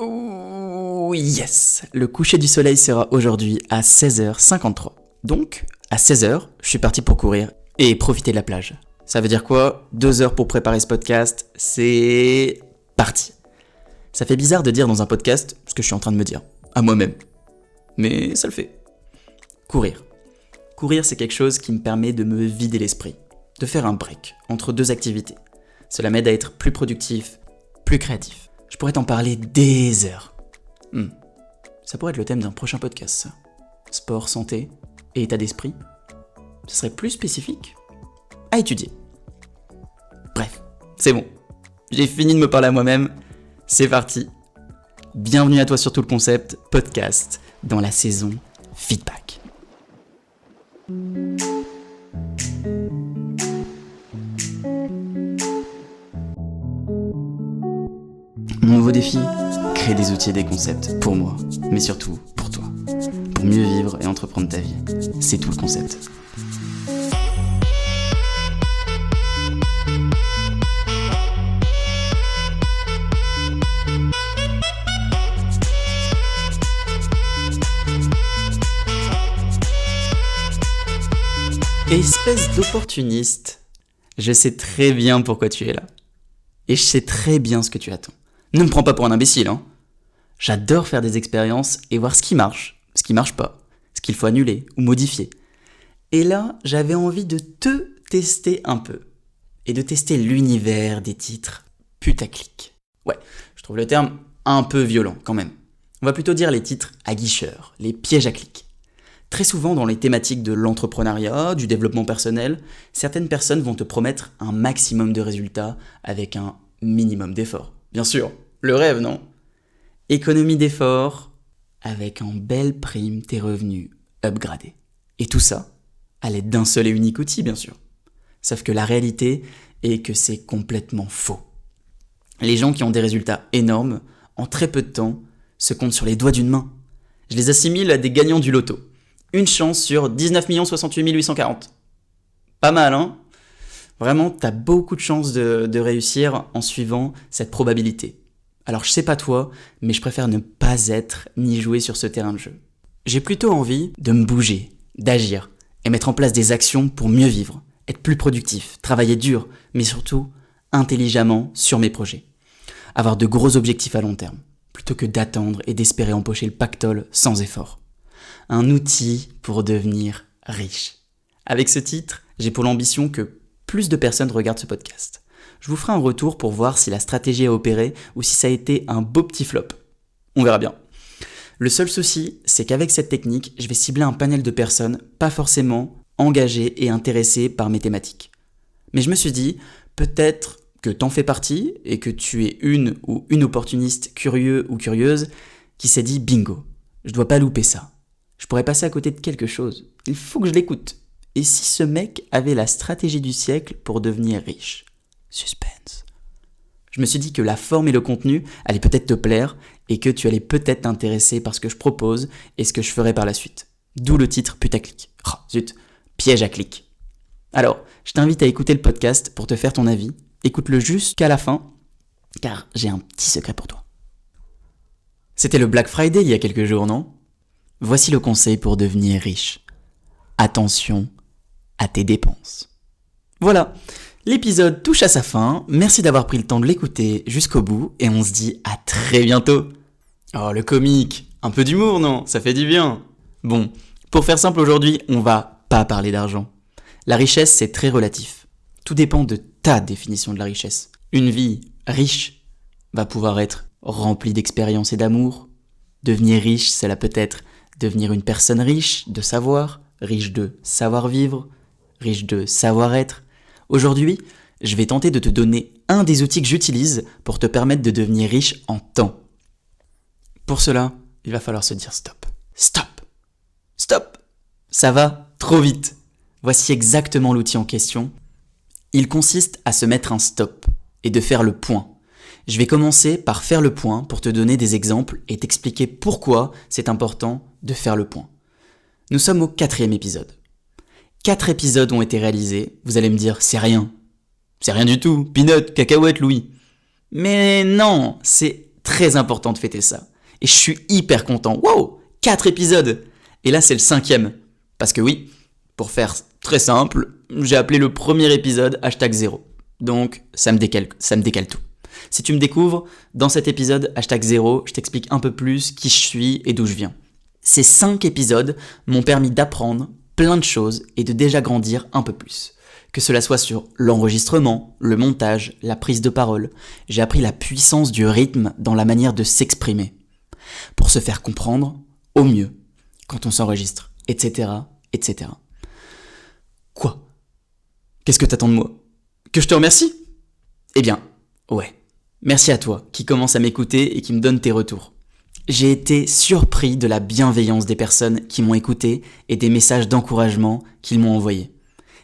Oh yes! Le coucher du soleil sera aujourd'hui à 16h53. Donc, à 16h, je suis parti pour courir et profiter de la plage. Ça veut dire quoi? 2 heures pour préparer ce podcast, c'est parti. Ça fait bizarre de dire dans un podcast ce que je suis en train de me dire, à moi-même. Mais ça le fait. Courir. Courir, c'est quelque chose qui me permet de me vider l'esprit, de faire un break entre 2 activités. Cela m'aide à être plus productif, plus créatif. Je pourrais t'en parler des heures. Ça pourrait être le thème d'un prochain podcast, ça. Sport, santé et état d'esprit. Ce serait plus spécifique à étudier. Bref, c'est bon. J'ai fini de me parler à moi-même. C'est parti. Bienvenue à toi sur Tout le Concept podcast dans la saison Feedback. Mon nouveau défi, créer des outils et des concepts pour moi, mais surtout pour toi. Pour mieux vivre et entreprendre ta vie. C'est tout le concept. Espèce d'opportuniste, je sais très bien pourquoi tu es là. Et je sais très bien ce que tu attends. Ne me prends pas pour un imbécile, hein. J'adore faire des expériences et voir ce qui marche pas, ce qu'il faut annuler ou modifier. Et là, j'avais envie de te tester un peu. Et de tester l'univers des titres putaclic. Ouais, je trouve le terme un peu violent quand même. On va plutôt dire les titres aguicheurs, les pièges à clics. Très souvent dans les thématiques de l'entrepreneuriat, du développement personnel, certaines personnes vont te promettre un maximum de résultats avec un minimum d'efforts. Bien sûr, le rêve, non? Économie d'efforts avec en belle prime tes revenus upgradés. Et tout ça à l'aide d'un seul et unique outil, bien sûr. Sauf que la réalité est que c'est complètement faux. Les gens qui ont des résultats énormes, en très peu de temps, se comptent sur les doigts d'une main. Je les assimile à des gagnants du loto. Une chance sur 19 68 840. Pas mal, hein? Vraiment, t'as beaucoup de chances de réussir en suivant cette probabilité. Alors je sais pas toi, mais je préfère ne pas être ni jouer sur ce terrain de jeu. J'ai plutôt envie de me bouger, d'agir et mettre en place des actions pour mieux vivre, être plus productif, travailler dur, mais surtout intelligemment sur mes projets. Avoir de gros objectifs à long terme, plutôt que d'attendre et d'espérer empocher le pactole sans effort. Un outil pour devenir riche. Avec ce titre, j'ai pour l'ambition que plus de personnes regardent ce podcast. Je vous ferai un retour pour voir si la stratégie a opéré ou si ça a été un beau petit flop. On verra bien. Le seul souci, c'est qu'avec cette technique, je vais cibler un panel de personnes pas forcément engagées et intéressées par mes thématiques. Mais je me suis dit, peut-être que t'en fais partie et que tu es une ou une opportuniste curieux ou curieuse qui s'est dit bingo, je dois pas louper ça. Je pourrais passer à côté de quelque chose. Il faut que je l'écoute. Et si ce mec avait la stratégie du siècle pour devenir riche? Suspense. Je me suis dit que la forme et le contenu allaient peut-être te plaire et que tu allais peut-être t'intéresser par ce que je propose et ce que je ferai par la suite. D'où le titre putaclic. Oh, zut, piège à clic. Alors, je t'invite à écouter le podcast pour te faire ton avis. Écoute-le jusqu'à la fin, car j'ai un petit secret pour toi. C'était le Black Friday il y a quelques jours, non? Voici le conseil pour devenir riche. Attention à tes dépenses. Voilà, l'épisode touche à sa fin. Merci d'avoir pris le temps de l'écouter jusqu'au bout et on se dit à très bientôt. Oh, le comique, un peu d'humour, non? Ça fait du bien. Bon, pour faire simple aujourd'hui, on va pas parler d'argent. La richesse, c'est très relatif. Tout dépend de ta définition de la richesse. Une vie riche va pouvoir être remplie d'expérience et d'amour. Devenir riche, cela peut être devenir une personne riche de savoir, riche de savoir-vivre, riche de savoir-être. Aujourd'hui, je vais tenter de te donner un des outils que j'utilise pour te permettre de devenir riche en temps. Pour cela, il va falloir se dire stop. Stop! Stop! Ça va trop vite. Voici exactement l'outil en question. Il consiste à se mettre un stop et de faire le point. Je vais commencer par faire le point pour te donner des exemples et t'expliquer pourquoi c'est important de faire le point. Nous sommes au 4e épisode. 4 épisodes ont été réalisés. Vous allez me dire, c'est rien. C'est rien du tout. Peanut, cacahuète, Louis. Mais non, c'est très important de fêter ça. Et je suis hyper content. Wow, 4 épisodes. Et là, c'est le 5e. Parce que oui, pour faire très simple, j'ai appelé le premier épisode #0. Donc, ça me décale tout. Si tu me découvres, dans cet épisode #0, je t'explique un peu plus qui je suis et d'où je viens. Ces 5 épisodes m'ont permis d'apprendre plein de choses et de déjà grandir un peu plus. Que cela soit sur l'enregistrement, le montage, la prise de parole, j'ai appris la puissance du rythme dans la manière de s'exprimer. Pour se faire comprendre au mieux quand on s'enregistre, etc., etc. Quoi ? Qu'est-ce que t'attends de moi ? Que je te remercie ? Eh bien, ouais. Merci à toi qui commence à m'écouter et qui me donne tes retours. J'ai été surpris de la bienveillance des personnes qui m'ont écouté et des messages d'encouragement qu'ils m'ont envoyés.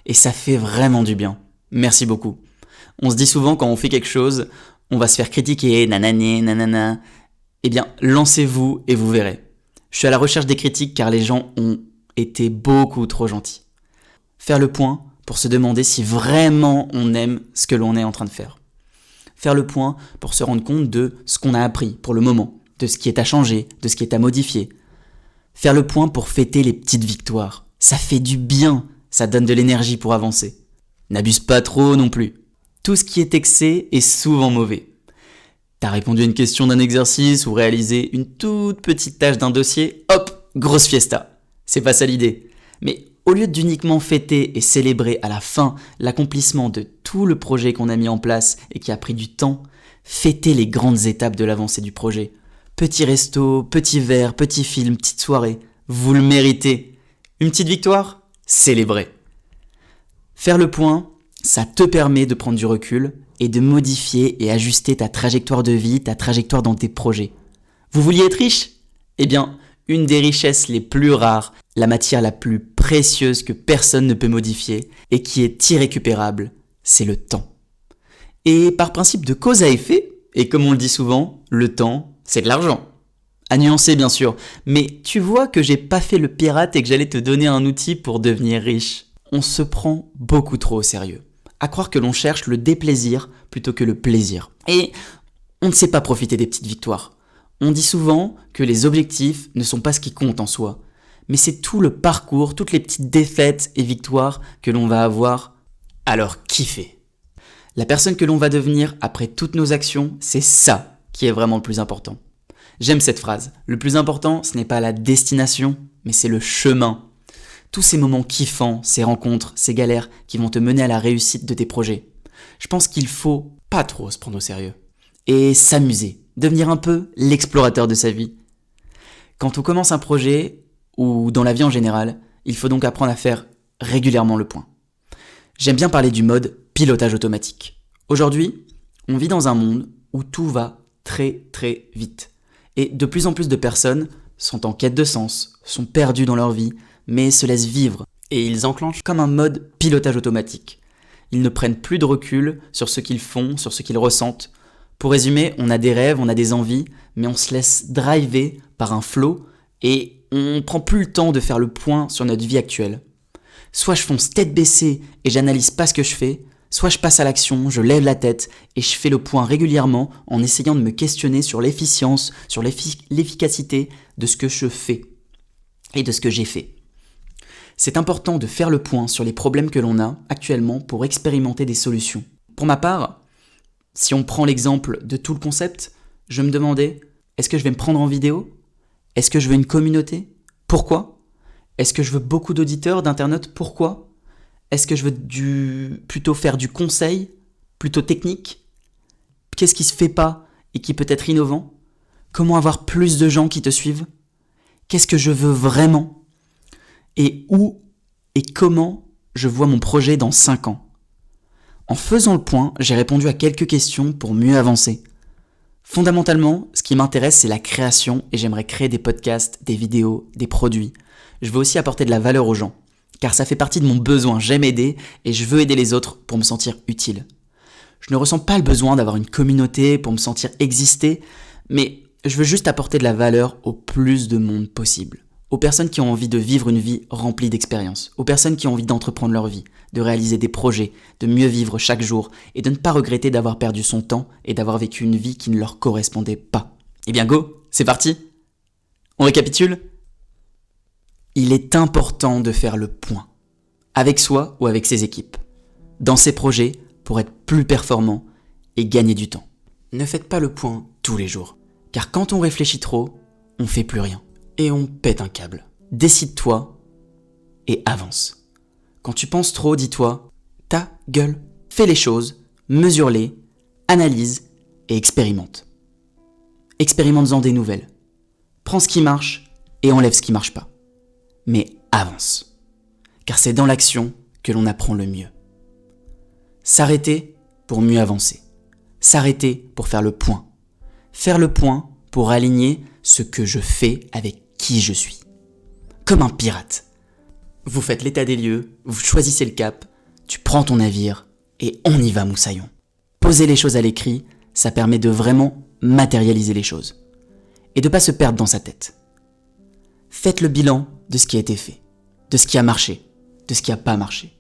Et ça fait vraiment du bien. Merci beaucoup. On se dit souvent quand on fait quelque chose, on va se faire critiquer, nanani, nanana. Eh bien, lancez-vous et vous verrez. Je suis à la recherche des critiques car les gens ont été beaucoup trop gentils. Faire le point pour se demander si vraiment on aime ce que l'on est en train de faire. Faire le point pour se rendre compte de ce qu'on a appris pour le moment, de ce qui est à changer, de ce qui est à modifier. Faire le point pour fêter les petites victoires. Ça fait du bien, ça donne de l'énergie pour avancer. N'abuse pas trop non plus. Tout ce qui est excès est souvent mauvais. T'as répondu à une question d'un exercice ou réalisé une toute petite tâche d'un dossier, hop, grosse fiesta. C'est pas ça l'idée. Mais au lieu d'uniquement fêter et célébrer à la fin l'accomplissement de tout le projet qu'on a mis en place et qui a pris du temps, fêtez les grandes étapes de l'avancée du projet. Petit resto, petit verre, petit film, petite soirée, vous le méritez. Une petite victoire ? Célébrez. Faire le point, ça te permet de prendre du recul et de modifier et ajuster ta trajectoire de vie, ta trajectoire dans tes projets. Vous vouliez être riche ? Eh bien, une des richesses les plus rares, la matière la plus précieuse que personne ne peut modifier et qui est irrécupérable, c'est le temps. Et par principe de cause à effet, et comme on le dit souvent, le temps, c'est de l'argent. À nuancer bien sûr, mais tu vois que j'ai pas fait le pirate et que j'allais te donner un outil pour devenir riche. On se prend beaucoup trop au sérieux. À croire que l'on cherche le déplaisir plutôt que le plaisir. Et on ne sait pas profiter des petites victoires. On dit souvent que les objectifs ne sont pas ce qui compte en soi, mais c'est tout le parcours, toutes les petites défaites et victoires que l'on va avoir. Alors kiffez. La personne que l'on va devenir après toutes nos actions, c'est ça qui est vraiment le plus important. J'aime cette phrase. Le plus important, ce n'est pas la destination, mais c'est le chemin. Tous ces moments kiffants, ces rencontres, ces galères qui vont te mener à la réussite de tes projets. Je pense qu'il faut pas trop se prendre au sérieux. Et s'amuser. Devenir un peu l'explorateur de sa vie. Quand on commence un projet, ou dans la vie en général, il faut donc apprendre à faire régulièrement le point. J'aime bien parler du mode pilotage automatique. Aujourd'hui, on vit dans un monde où tout va très très vite. Et de plus en plus de personnes sont en quête de sens, sont perdues dans leur vie, mais se laissent vivre. Et ils enclenchent comme un mode pilotage automatique. Ils ne prennent plus de recul sur ce qu'ils font, sur ce qu'ils ressentent. Pour résumer, on a des rêves, on a des envies, mais on se laisse driver par un flow et on prend plus le temps de faire le point sur notre vie actuelle. Soit je fonce tête baissée et j'analyse pas ce que je fais, soit je passe à l'action, je lève la tête et je fais le point régulièrement en essayant de me questionner sur l'efficience, sur l'efficacité de ce que je fais et de ce que j'ai fait. C'est important de faire le point sur les problèmes que l'on a actuellement pour expérimenter des solutions. Pour ma part, si on prend l'exemple de tout le concept, je me demandais, est-ce que je vais me prendre en vidéo ? Est-ce que je veux une communauté ? Pourquoi ? Est-ce que je veux beaucoup d'auditeurs, d'internautes ? Pourquoi ? Est-ce que je veux plutôt faire du conseil, plutôt technique ? Qu'est-ce qui se fait pas et qui peut être innovant ? Comment avoir plus de gens qui te suivent ? Qu'est-ce que je veux vraiment ? Et où et comment je vois mon projet dans 5 ans ? En faisant le point, j'ai répondu à quelques questions pour mieux avancer. Fondamentalement, ce qui m'intéresse, c'est la création et j'aimerais créer des podcasts, des vidéos, des produits. Je veux aussi apporter de la valeur aux gens, car ça fait partie de mon besoin, j'aime aider et je veux aider les autres pour me sentir utile. Je ne ressens pas le besoin d'avoir une communauté pour me sentir exister, mais je veux juste apporter de la valeur au plus de monde possible. aux personnes qui ont envie de vivre une vie remplie d'expériences, aux personnes qui ont envie d'entreprendre leur vie, de réaliser des projets, de mieux vivre chaque jour et de ne pas regretter d'avoir perdu son temps et d'avoir vécu une vie qui ne leur correspondait pas. Eh bien go, c'est parti! On récapitule? Il est important de faire le point, avec soi ou avec ses équipes, dans ses projets pour être plus performant et gagner du temps. Ne faites pas le point tous les jours, car quand on réfléchit trop, on fait plus rien et on pète un câble. Décide-toi et avance. Quand tu penses trop, dis-toi, ta gueule, fais les choses, mesure-les, analyse et expérimente. Expérimente-en des nouvelles. Prends ce qui marche et enlève ce qui marche pas. Mais avance. Car c'est dans l'action que l'on apprend le mieux. S'arrêter pour mieux avancer. S'arrêter pour faire le point. Faire le point pour aligner ce que je fais avec qui je suis. Comme un pirate. Vous faites l'état des lieux, vous choisissez le cap, tu prends ton navire et on y va, moussaillon. Poser les choses à l'écrit, ça permet de vraiment matérialiser les choses. Et de ne pas se perdre dans sa tête. Faites le bilan de ce qui a été fait, de ce qui a marché, de ce qui n'a pas marché.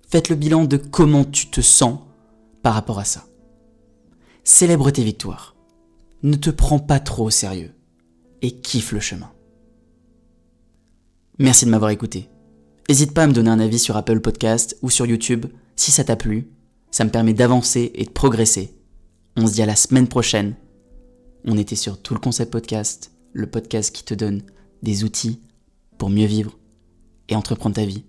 Faites le bilan de comment tu te sens par rapport à ça. Célèbre tes victoires. Ne te prends pas trop au sérieux et kiffe le chemin. Merci de m'avoir écouté. N'hésite pas à me donner un avis sur Apple Podcast ou sur YouTube si ça t'a plu. Ça me permet d'avancer et de progresser. On se dit à la semaine prochaine. On était sur Tout le Concept Podcast, le podcast qui te donne des outils pour mieux vivre et entreprendre ta vie.